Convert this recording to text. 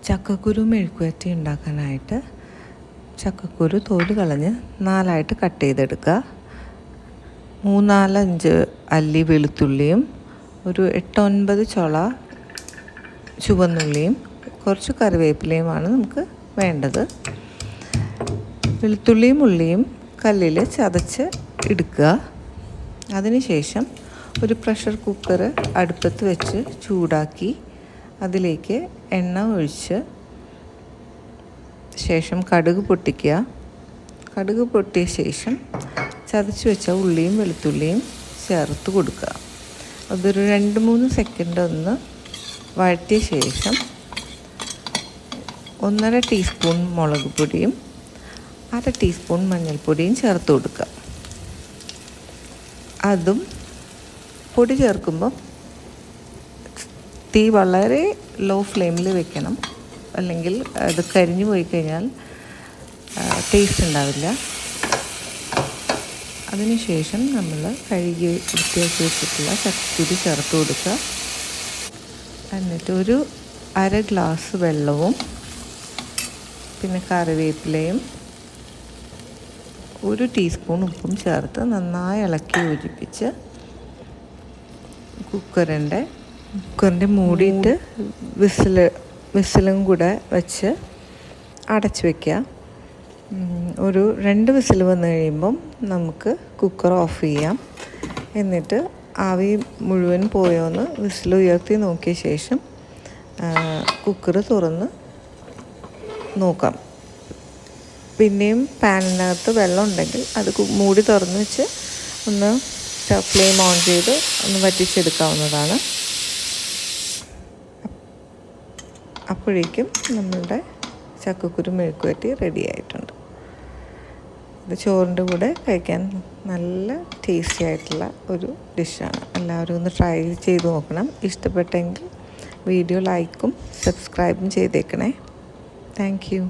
ചക്കക്കുരു മെഴുക്കുവരട്ടി ഉണ്ടാക്കാനായിട്ട് ചക്കക്കുരു തോല് കളഞ്ഞ് 4ആയിട്ട് കട്ട് ചെയ്തെടുക്കുക. 3-4-5 അല്ലി വെളുത്തുള്ളിയും ഒരു 8-9 ചുള ചുവന്നുള്ളിയും കുറച്ച് കറിവേപ്പിലയുമാണ് നമുക്ക് വേണ്ടത്. വെളുത്തുള്ളിയും ഉള്ളിയും കല്ലിൽ ചതച്ച് എടുക്കുക. അതിനുശേഷം ഒരു പ്രഷർ കുക്കർ അടുപ്പത്ത് വെച്ച് ചൂടാക്കി അതിലേക്ക് എണ്ണ ഒഴിച്ച് ശേഷം കടുക് പൊട്ടിക്കുക. കടുക് പൊട്ടിയ ശേഷം ചതച്ച് വെച്ച ഉള്ളിയും വെളുത്തുള്ളിയും ചേർത്ത് കൊടുക്കുക. അതൊരു 2-3 സെക്കൻഡ് ഒന്ന് വഴറ്റിയ ശേഷം 1/2 ടീസ്പൂൺ മുളക് പൊടിയും 1/2 ടീസ്പൂൺ മഞ്ഞൾപ്പൊടിയും ചേർത്ത് കൊടുക്കുക. അതും പൊടി ചേർക്കുമ്പോൾ തീ വളരെ ലോ ഫ്ലെയിമിൽ വെക്കണം, അല്ലെങ്കിൽ അത് കരിഞ്ഞു പോയി കഴിഞ്ഞാൽ ടേസ്റ്റ് ഉണ്ടാവില്ല. അതിനുശേഷം നമ്മൾ കഴുകി വൃത്തിയാക്കി വെച്ചിട്ടുള്ള ചക്കക്കുരു ചേർത്ത് കൊടുക്കുക. എന്നിട്ട് ഒരു 1/2 ഗ്ലാസ് വെള്ളവും പിന്നെ കറിവേപ്പിലയും 1 ടീസ്പൂൺ ഉപ്പും ചേർത്ത് നന്നായി ഇളക്കി യോജിപ്പിച്ച് കുക്കറിൻ്റെ മൂടിയിട്ട് വിസിലും കൂടെ വെച്ച് അടച്ച് വയ്ക്കുക. ഒരു 2 വിസിൽ വന്നു കഴിയുമ്പം നമുക്ക് കുക്കർ ഓഫ് ചെയ്യാം. എന്നിട്ട് ആവി മുഴുവൻ പോയോന്ന് വിസിൽ ഉയർത്തി നോക്കിയ ശേഷം കുക്കർ തുറന്ന് നോക്കാം. പിന്നെയും പാനിനകത്ത് വെള്ളം ഉണ്ടെങ്കിൽ അത് മൂടി തുറന്ന് വെച്ച് ഒന്ന് ഫ്ലെയിം ഓൺ ചെയ്ത് ഒന്ന് വറ്റിച്ചെടുക്കാവുന്നതാണ്. അപ്പോഴേക്കും നമ്മളുടെ ചക്കക്കുരു മെഴുക്കുവരട്ടി റെഡി ആയിട്ടുണ്ട്. ഇത് ചോറിൻ്റെ കൂടെ കഴിക്കാൻ നല്ല ടേസ്റ്റി ആയിട്ടുള്ള ഒരു ഡിഷാണ്. എല്ലാവരും ഒന്ന് ട്രൈ ചെയ്ത് നോക്കണം. ഇഷ്ടപ്പെട്ടെങ്കിൽ വീഡിയോ ലൈക്കും സബ്സ്ക്രൈബും ചെയ്തേക്കണേ. Thank you.